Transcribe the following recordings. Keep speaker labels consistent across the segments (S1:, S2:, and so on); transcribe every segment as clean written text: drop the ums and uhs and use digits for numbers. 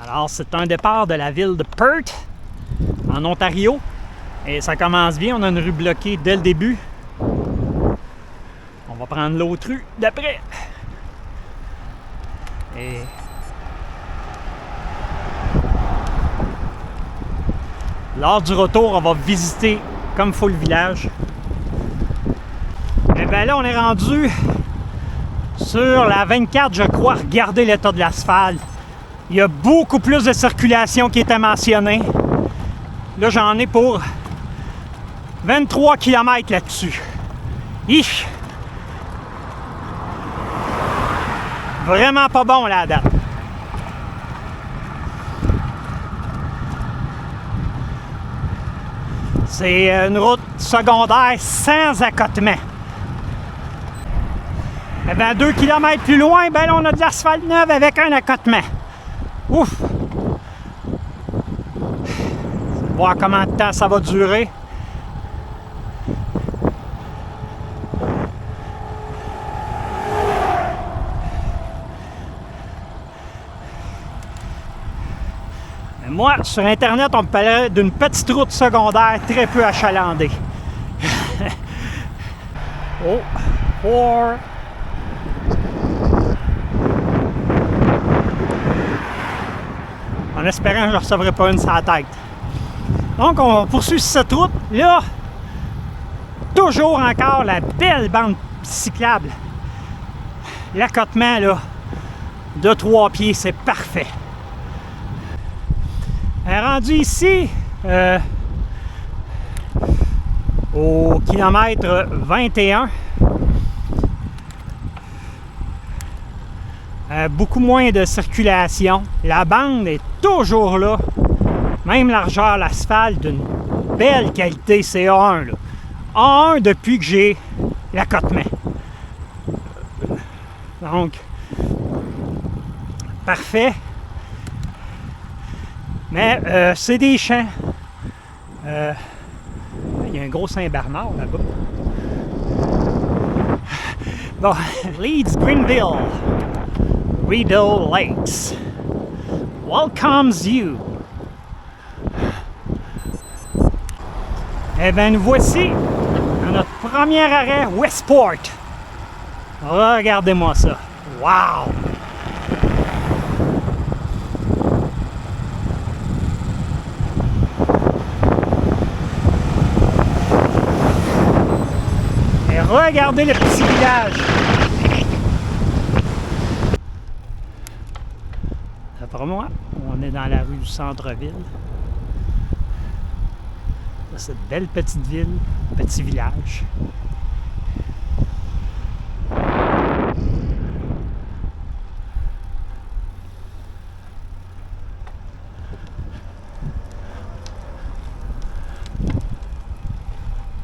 S1: Alors, c'est un départ de la ville de Perth, en Ontario. Et ça commence bien, on a une rue bloquée dès le début. On va prendre l'autre rue d'après. Et lors du retour, on va visiter comme il faut le village. Et bien là, on est rendu sur la 24, je crois. Regardez l'état de l'asphalte. Il y a beaucoup plus de circulation qui était mentionnée. Là, j'en ai pour 23 km là-dessus. Ich! Vraiment pas bon là, à date. C'est une route secondaire sans accotement. Et bien, 2 km plus loin, ben là, on a de l'asphalte neuve avec un accotement. Ouf! On va voir combien de temps ça va durer. Mais moi, sur Internet, on me parlait d'une petite route secondaire très peu achalandée. Oh! 4... En espérant que je ne recevrai pas une sur la tête. Donc, on poursuit cette route. Là, toujours encore la belle bande cyclable. L'accotement, là, de 3 pieds, c'est parfait. Rendu ici, au kilomètre 21, beaucoup moins de circulation. La bande est toujours là. Même largeur, l'asphalte d'une belle qualité. C'est A1. Là. A1 depuis que j'ai l'accotement. Donc, parfait. Mais c'est des champs. Il y a un gros Saint-Bernard là-bas. Bon, Leeds Greenville. Rideau Lakes welcomes you. Eh bien, nous voici à notre premier arrêt, Westport. Regardez-moi ça. Wow! Et regardez le petit village. Pour moi, on est dans la rue du centre-ville. Cette belle petite ville, petit village.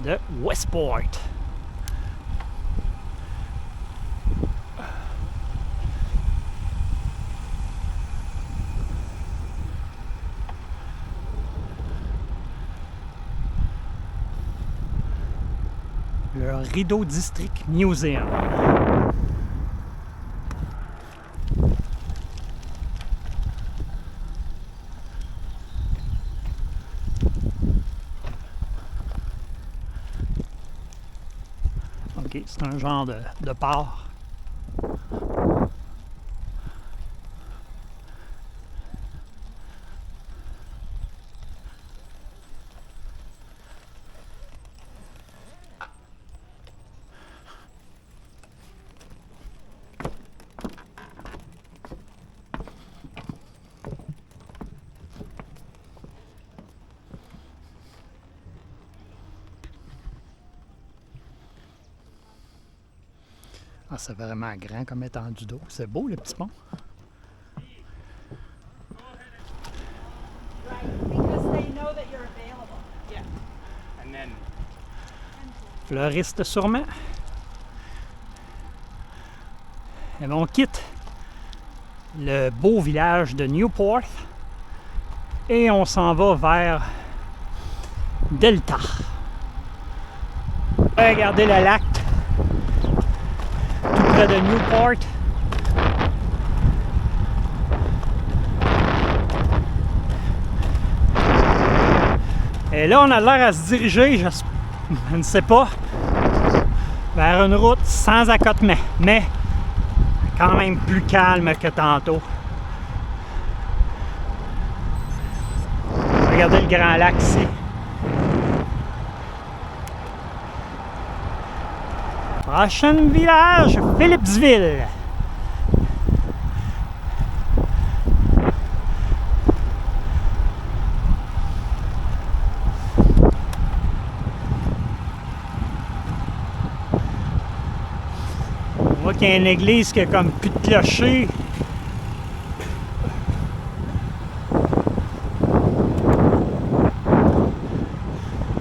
S1: De Westport. Le Rideau District Museum. OK, c'est un genre de port. Ah, c'est vraiment grand comme étendue d'eau. C'est beau, le petit pont. Fleuriste sûrement. Et bien, on quitte le beau village de Newport et on s'en va vers Delta. Regardez le lac tout près de Newport. Et là, on a l'air à se diriger, je ne sais pas, vers une route sans accotement, mais quand même plus calme que tantôt. Regardez le Grand Lac ici. Prochain village, Philipsville. On voit qu'il y a une église qui a comme plus de clocher.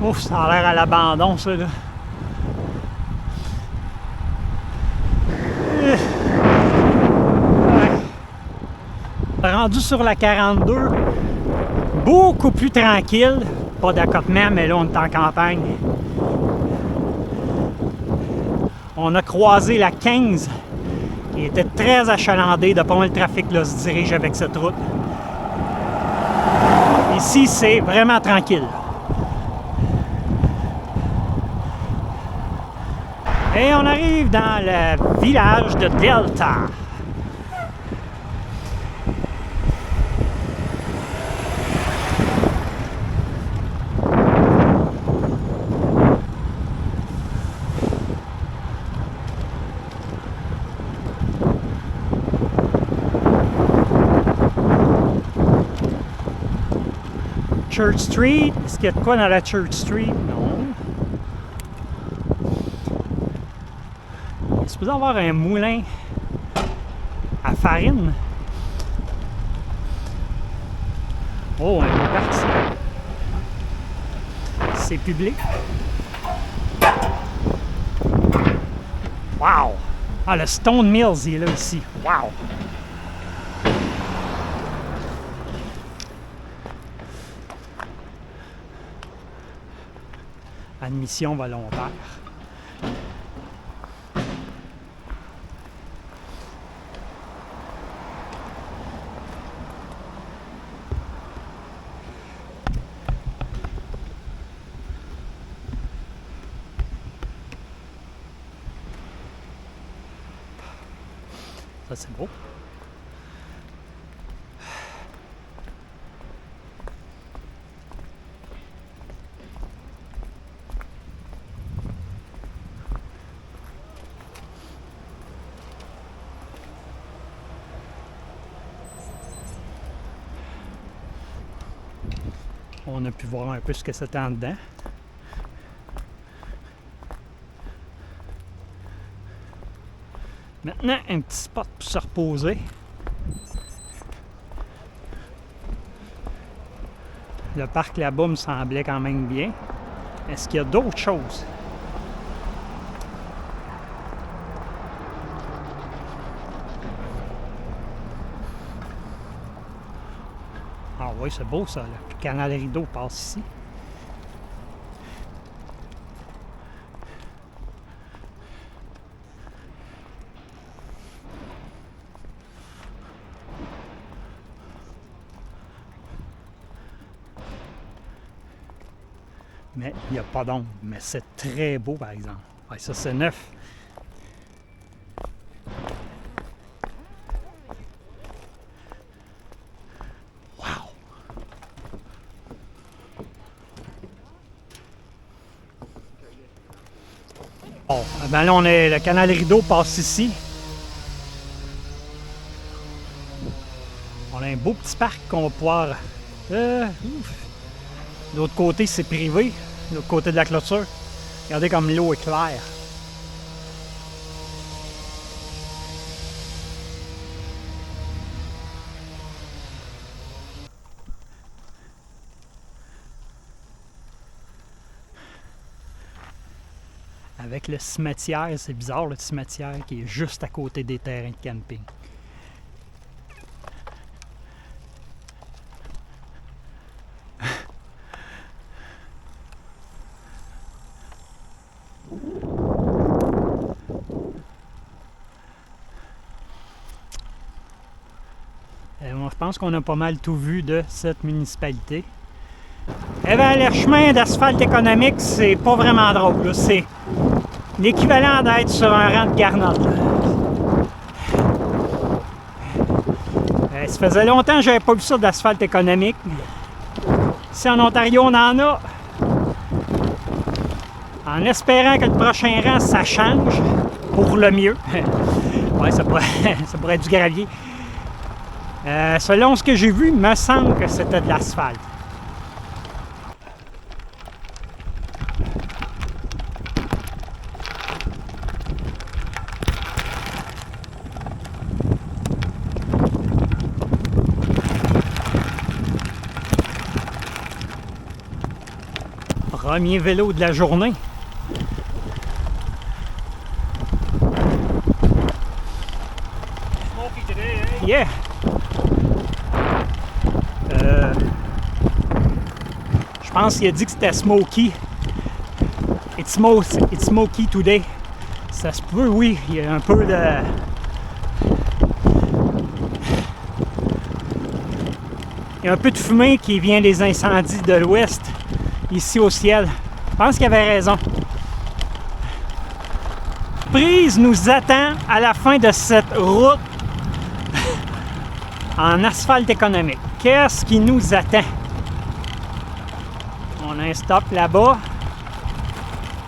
S1: Ouf, ça a l'air à l'abandon, ça, là. Ouais. Rendu sur la 42, beaucoup plus tranquille. Pas d'accotement, mais là, on est en campagne. On a croisé la 15, qui était très achalandée. De pas mal le trafic là, se dirige avec cette route. Ici, c'est vraiment tranquille. Et on arrive dans le village de Delta. Church Street. Est-ce qu'il y a de quoi dans la Church Street? Non. Il est supposé avoir un moulin à farine. Oh, un peu parti. C'est public. Wow! Ah, le Stone Mills, il est là ici. Wow! Admission volontaire. Ça, c'est beau. On a pu voir un peu ce que c'était en dedans. Maintenant, un petit spot pour se reposer. Le parc là-bas me semblait quand même bien. Est-ce qu'il y a d'autres choses? Ah oui, c'est beau ça, le canal Rideau passe ici. Mais il n'y a pas d'ombre. Mais c'est très beau, par exemple. Ouais, ça, c'est neuf. Wow! Bon, ben là, le canal Rideau passe ici. On a un beau petit parc qu'on va pouvoir... De l'autre côté, c'est privé. De l'autre côté de la clôture. Regardez comme l'eau est claire. Avec le cimetière, c'est bizarre, le cimetière qui est juste à côté des terrains de camping. Moi, je pense qu'on a pas mal tout vu de cette municipalité. Eh bien, le chemin d'asphalte économique, c'est pas vraiment drôle, là. C'est l'équivalent d'être sur un rang de garnotte. Ça faisait longtemps que j'avais pas vu ça d'asphalte économique. Ici en Ontario, on en a. En espérant que le prochain rang, ça change pour le mieux. Ouais, ça pourrait être du gravier. Selon ce que j'ai vu, il me semble que c'était de l'asphalte. Premier vélo de la journée. Yeah! Je pense qu'il a dit que c'était smoky. It's smoky today. Ça se peut, oui. Il y a un peu de... Il y a un peu de fumée qui vient des incendies de l'ouest, ici au ciel. Je pense qu'il avait raison. Prise nous attend à la fin de cette route en asphalte économique. Qu'est-ce qui nous attend? On a un stop là-bas.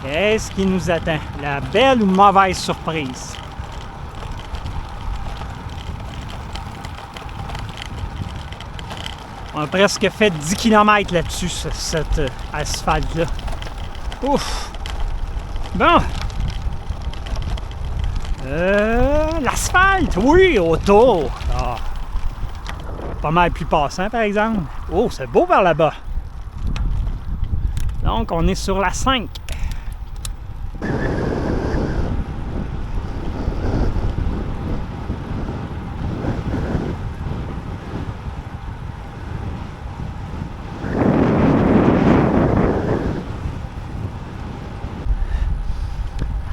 S1: Qu'est-ce qui nous attend? La belle ou mauvaise surprise? On a presque fait 10 km là-dessus, cette asphalte-là. Ouf! Bon! L'asphalte, oui, autour. Ah. Pas mal plus passant, par exemple. Oh, c'est beau par là-bas. Donc, on est sur la 5.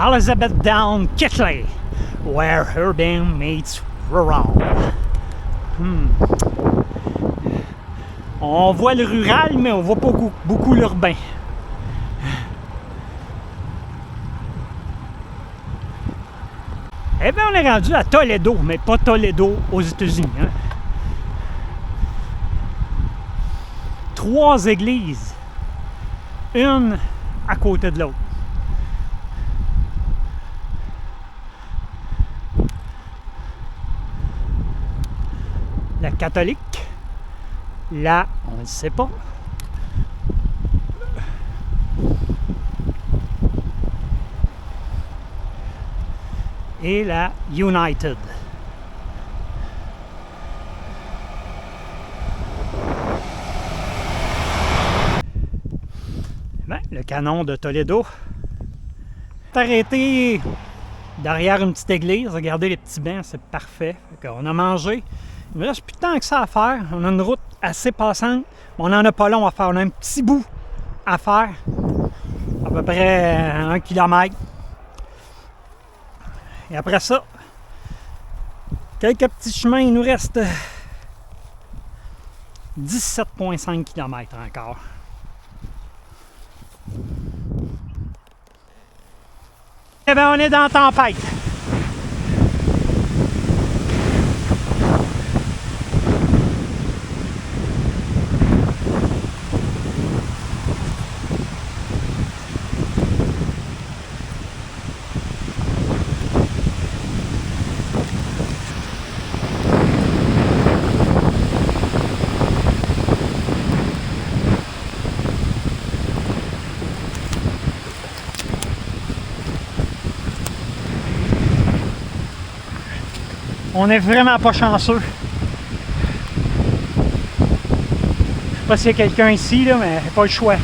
S1: Elizabethtown, Kittley, where urban meets rural. On voit le rural, mais on voit pas beaucoup l'urbain. Eh bien, on est rendu à Toledo, mais pas Toledo aux États-Unis. Hein? 3 églises, une à côté de l'autre. La catholique, là, on ne sait pas. Et la United. Bien, le canon de Toledo. Arrêté derrière une petite église, regardez les petits bancs, c'est parfait. On a mangé. Il ne reste plus de temps que ça à faire. On a une route assez passante, mais on n'en a pas long à faire. On a un petit bout à faire, à peu près 1 kilomètre. Et après ça, quelques petits chemins, il nous reste 17,5 km encore. Eh bien, on est dans la tempête. On est vraiment pas chanceux. Je sais pas s'il y a quelqu'un ici, là, mais pas le choix.